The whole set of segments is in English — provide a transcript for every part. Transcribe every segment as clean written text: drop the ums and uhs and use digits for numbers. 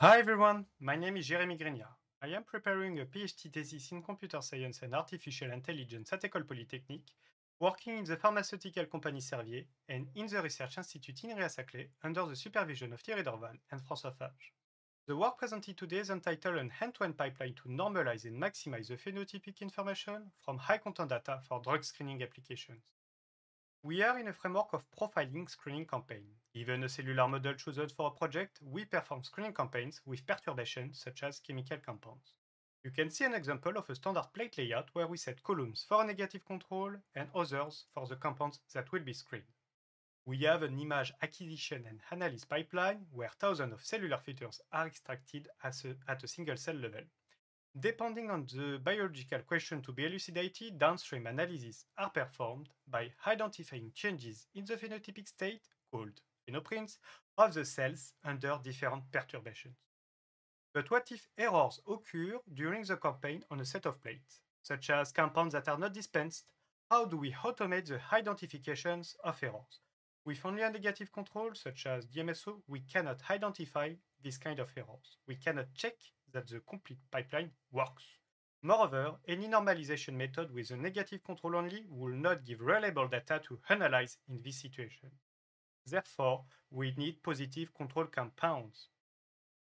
Hi everyone, my name is Jérémy Grignard. I am preparing a PhD thesis in computer science and artificial intelligence at École Polytechnique, working in the pharmaceutical company Servier and in the research institute INRIA-Saclay under the supervision of Thierry Dorval and François Fage. The work presented today is entitled An End-to-End Pipeline to Normalize and Maximize the Phenotypic Information from High-Content Data for Drug Screening Applications. We are in a framework of profiling screening campaign. Given a cellular model chosen for a project, we perform screening campaigns with perturbations such as chemical compounds. You can see an example of a standard plate layout where we set columns for a negative control and others for the compounds that will be screened. We have an image acquisition and analysis pipeline where thousands of cellular features are extracted at a single cell level. Depending on the biological question to be elucidated, downstream analyses are performed by identifying changes in the phenotypic state, called phenoprints, of the cells under different perturbations. But what if errors occur during the campaign on a set of plates, such as compounds that are not dispensed? How do we automate the identifications of errors? With only a negative control, such as DMSO, we cannot identify this kind of errors. We cannot check that the complete pipeline works. Moreover, any normalization method with a negative control only will not give reliable data to analyze in this situation. Therefore, we need positive control compounds.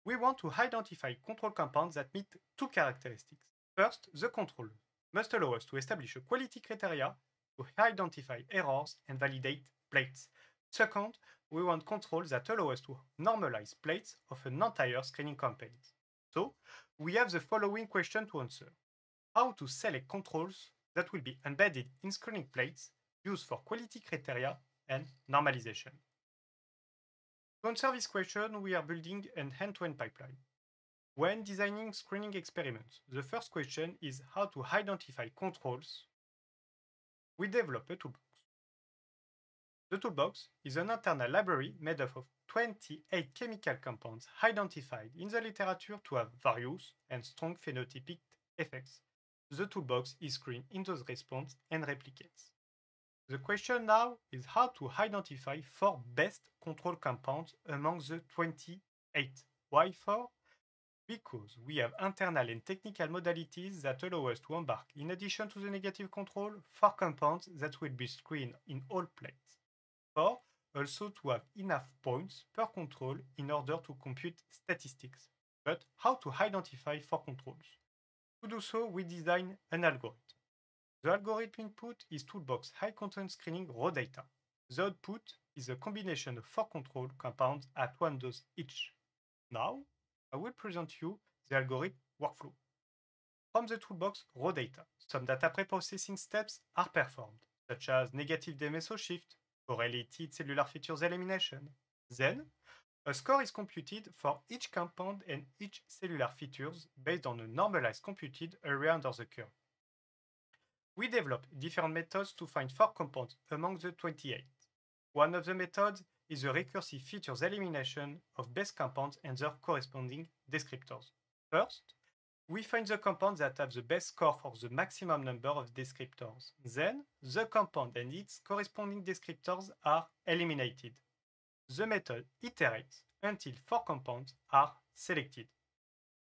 We want to identify control compounds that meet two characteristics. First, the control must allow us to establish a quality criteria to identify errors and validate plates. Second, we want controls that allow us to normalize plates of an entire screening campaign. So, we have the following question to answer. How to select controls that will be embedded in screening plates used for quality criteria and normalization? To answer this question, we are building an end-to-end pipeline. When designing screening experiments, the first question is how to identify controls. We develop a toolbox. The toolbox is an internal library made up of 28 chemical compounds identified in the literature to have various and strong phenotypic effects. The toolbox is screened in those response and replicates. The question now is how to identify 4 best control compounds among the 28. Why 4? Because we have internal and technical modalities that allow us to embark, in addition to the negative control, 4 compounds that will be screened in all plates. 4. Also to have enough points per control in order to compute statistics. But how to identify 4 controls? To do so, we design an algorithm. The algorithm input is toolbox high content screening raw data. The output is a combination of 4 control compounds at 1 dose each. Now, I will present you the algorithm workflow. From the toolbox raw data, some data preprocessing steps are performed, such as negative DMSO shift, correlated cellular features elimination. Then, a score is computed for each compound and each cellular features based on a normalized computed area under the curve. We develop different methods to find 4 compounds among the 28. One of the methods is the recursive features elimination of best compounds and their corresponding descriptors. First, we find the compounds that have the best score for the maximum number of descriptors. Then, the compound and its corresponding descriptors are eliminated. The method iterates until 4 compounds are selected.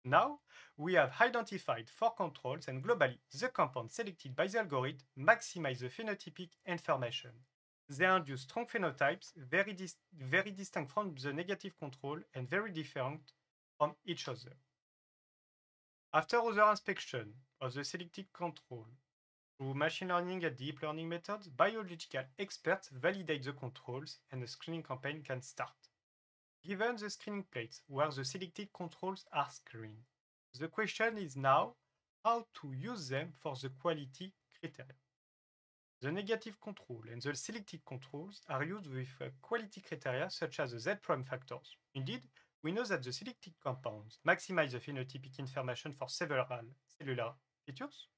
Now, we have identified 4 controls and globally, the compounds selected by the algorithm maximize the phenotypic information. They induce strong phenotypes, very distinct from the negative control and very different from each other. After other inspection of the selected control through machine learning and deep learning methods, biological experts validate the controls and the screening campaign can start. Given the screening plates where the selected controls are screened, the question is now how to use them for the quality criteria. The negative control and the selected controls are used with quality criteria such as the Z prime factors. Indeed, we know that the selected compounds maximize the phenotypic information for several cellular features.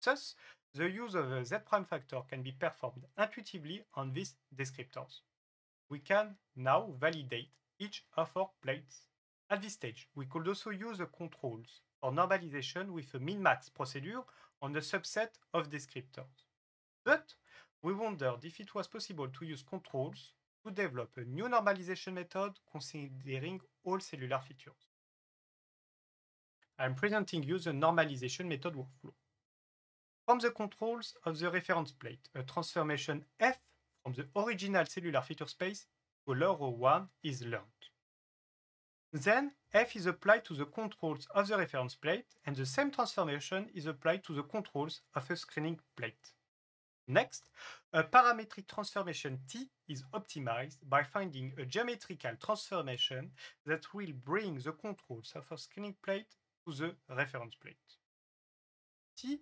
Thus, the use of a Z prime factor can be performed intuitively on these descriptors. We can now validate each of our plates. At this stage, we could also use the controls for normalization with a min-max procedure on a subset of descriptors. But we wondered if it was possible to use controls to develop a new normalization method considering all cellular features. I'm presenting you the normalization method workflow. From the controls of the reference plate, a transformation F from the original cellular feature space to a lower one is learned. Then F is applied to the controls of the reference plate, and the same transformation is applied to the controls of a screening plate. Next, a parametric transformation T is optimized by finding a geometrical transformation that will bring the controls of a screening plate to the reference plate. T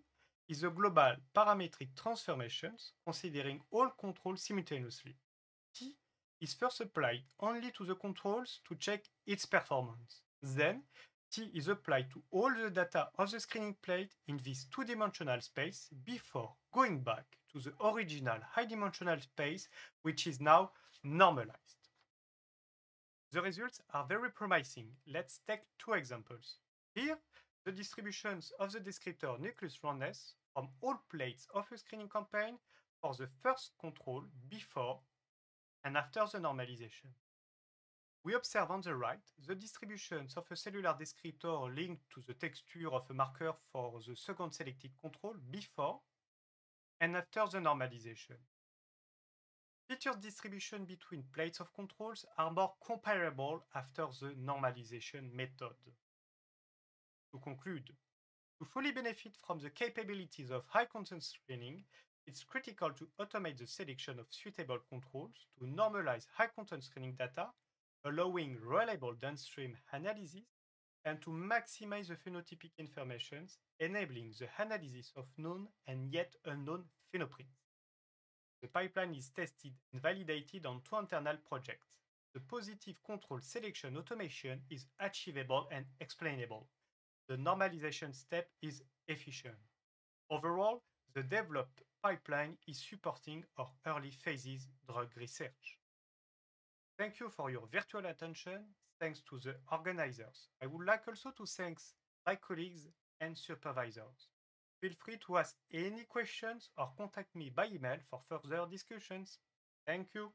is a global parametric transformation considering all controls simultaneously. T is first applied only to the controls to check its performance. Then, T is applied to all the data of the screening plate in this two-dimensional space before going back to the original high-dimensional space, which is now normalized. The results are very promising. Let's take two examples. Here, the distributions of the descriptor nucleus roundness from all plates of a screening campaign for the first control before and after the normalization. We observe on the right the distributions of a cellular descriptor linked to the texture of a marker for the second selected control before and after the normalization. Features distribution between plates of controls are more comparable after the normalization method. To conclude, to fully benefit from the capabilities of high-content screening, it's critical to automate the selection of suitable controls to normalize high-content screening data, allowing reliable downstream analysis, and to maximize the phenotypic information, enabling the analysis of known and yet unknown phenoprints. The pipeline is tested and validated on two internal projects. The positive control selection automation is achievable and explainable. The normalization step is efficient. Overall, the developed pipeline is supporting our early phases drug research. Thank you for your virtual attention. Thanks to the organizers. I would like also to thank my colleagues and supervisors. Feel free to ask any questions or contact me by email for further discussions. Thank you.